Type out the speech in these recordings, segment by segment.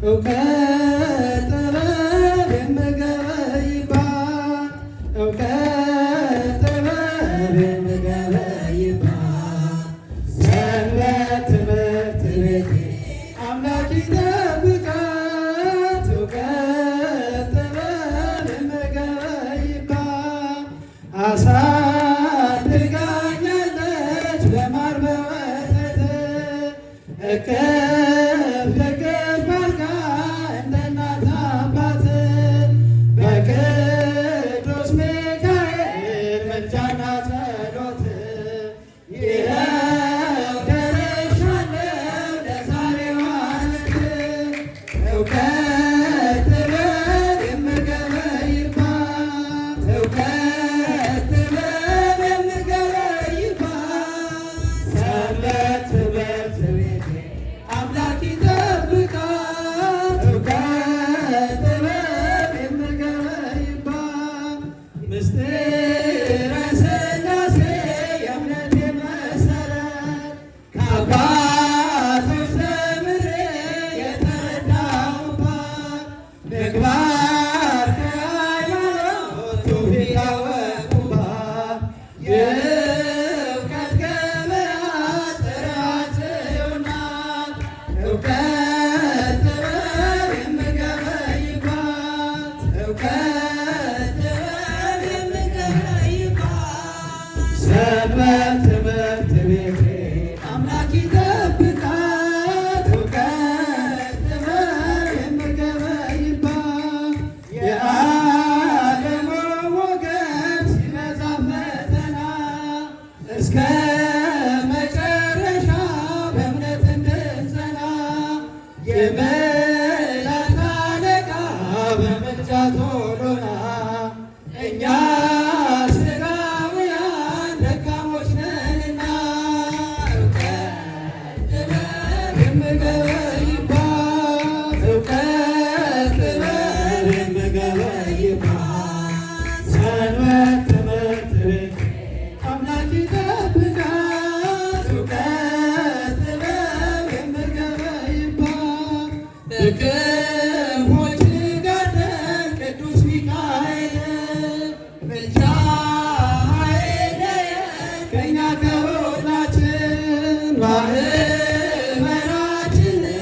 እውቀት ጥበብ የምገበይባት እውቀት ጥበብ የምገበይባት ሰንበት ትምህርት ቤቴ አምላክ ይጠብቃት እውቀት ጥበብ የምገበይባት አሳድጋኛለች በማር በወተት እቅፍ ደግፍ አድርጋ እንደ እናት አባት በቅዱስ ሚካኤል ምልጃና ጸሎት ይኸው ደርሻለሁ ለዛሬዋ ዕለት እውቀት ጥበብ የምገበይባት እውቀት ጥበብ የምገበይባት ሰንበት ትምህርት ቤቴ አምላክ ይጠብቃት እውቀት ጥበብ የምገበይባት ምስጢረ ሥላሴ የእምነቴ መሠረት ከአባቶች ተምሬ የተረዳሁባት ምግባር ከሃይማኖት ትውፊት ያወቅሁባት የእውቀት ገበያ ጽርሐ ጽዮን ናት እውቀት ጥበብ የምገበይባት እውቀት ጥበብ የምገበይባት ሰንበት ትምህርት ቤቴ አምላክ ይጠብቃት እውቀት ጥበብ የምገበይባት የዓለሙ ሞገድ ሲበዛ ፈተና እስከ መጨረሻ በእምነት እንድንጸና የመላእክት አለቃ በምልጃ ቶሎና እኛ ሥጋውያን ደካሞች ነንና እውቀት ጥበብ የምገበይባት እውቀት ጥበብ የምገበይባት ሰንበት ትምህርት ቤቴ አምላክ ይጠብቃት እውቀት ጥበብ የምገበይባት በክንፎች ጋርደን ቅዱስ ሚካኤል ምልጃ አይለየን ከእኛ ከሁላችን ማኅበራችንን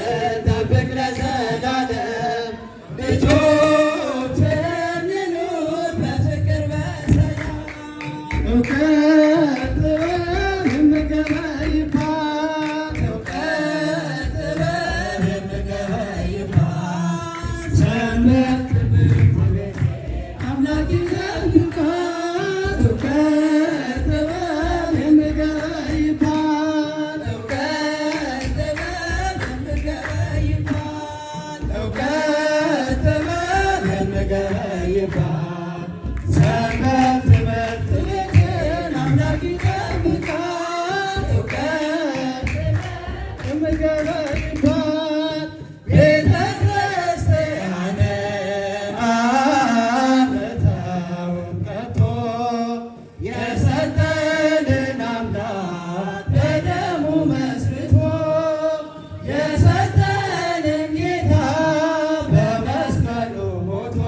ጠብቅ ለዘላለም ልጆችህን እንኑር በፍቅር በሰላም እውቀት ጥበብ የምገበይባት እውቀት ጥበብ የምገበይባት ሰንበት ትምህርት ቤቴ አምላክ ይጠብቃት እውቀት ጥበብ የምገበይባት እውቀት ጥበብ የምገበይባት እውቀት ጥበብ የምገበይባት ሰንበት ትምህርት ቤቴን አምላክ ይጠብቃት እውቀት የምገበይባት ቤተ ክርስቲያንን ዓመታውን ቀጥቶ የሰጠንን አምላክ በደሙ መስርቶ የሰጠንን ጌታ በመስቀሉ ሞቶ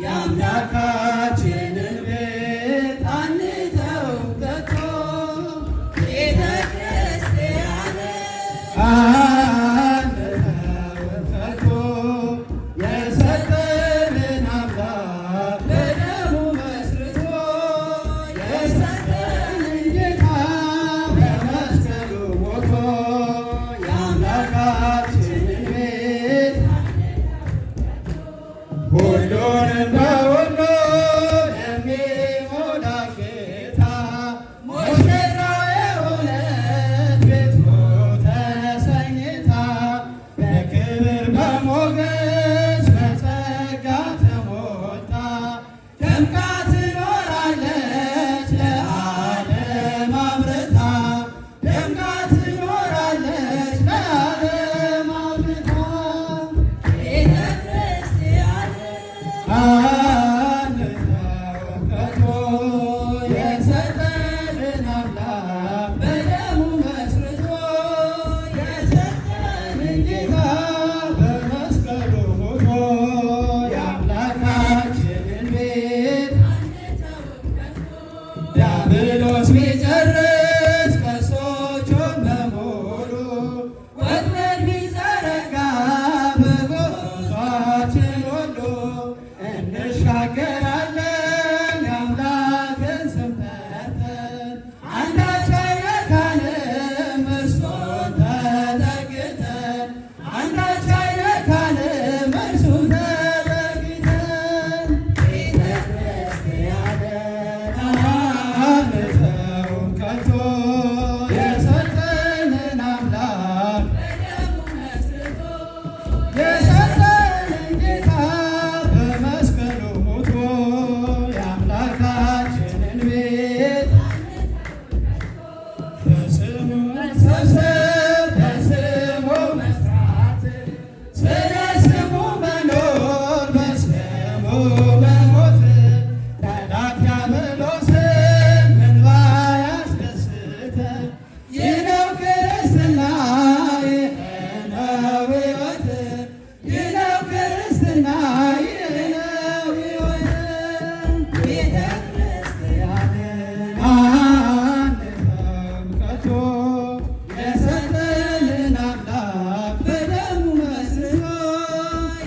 የአምላካችንን ቤት አንተው ከቶ ቤተ ክርስቲያንን መሰብሰብ በስሙ መስራት ስለ ስሙ መኖር በስሙ መሞት ጠላት ዲያብሎስን ምን ባያስደስት ይህ ነው ክርስትና ይህ ነው ሕይወት ይህ ነው ክርስትና ይህ ነው ሕይወት ቤተ ክርስቲያንን አንተውም ከቶ የሰጠንን አምላክ በደሙ መስርቶ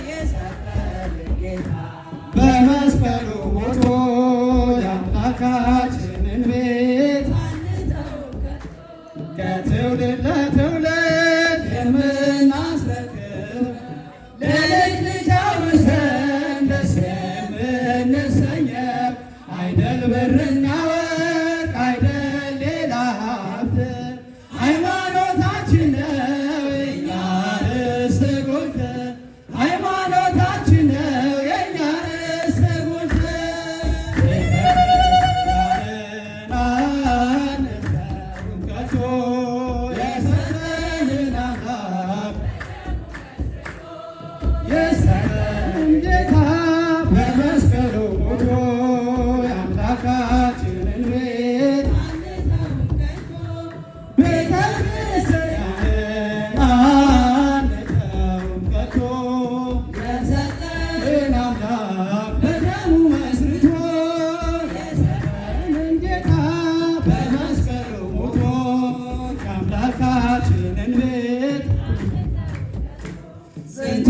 የሰጠንን ጌታ በመስቀሉ ሞቶ የአምላካችንን ቤት ከትውልድ ለትውልድ የምናስረክብ ለልጅ ልጅ አውርሰን ደስ የምንሰኘው አይደል ብርና ወርቅ አይደል ሌላ ሀብት ሃይማኖታችን ነው የእኛ ርስት ጉልት ሃይማኖታችን ነው የእኛ ርስት ጉልት ቤተክርስቲያንን አንተውም ከቶ የሰጠንን አምላክ የሰጠንን ጌታ በመስቀሉ ሞቶ የአምላካችንን ቤት ቤተ ክርስቲያንን አንተውም ከቶ የሰጠንን አምላክ በደሙ መስርቶ የሰጠንን ጌታ በመስቀሉ ሞቶ የአምላካችንን ቤት ጽንቶ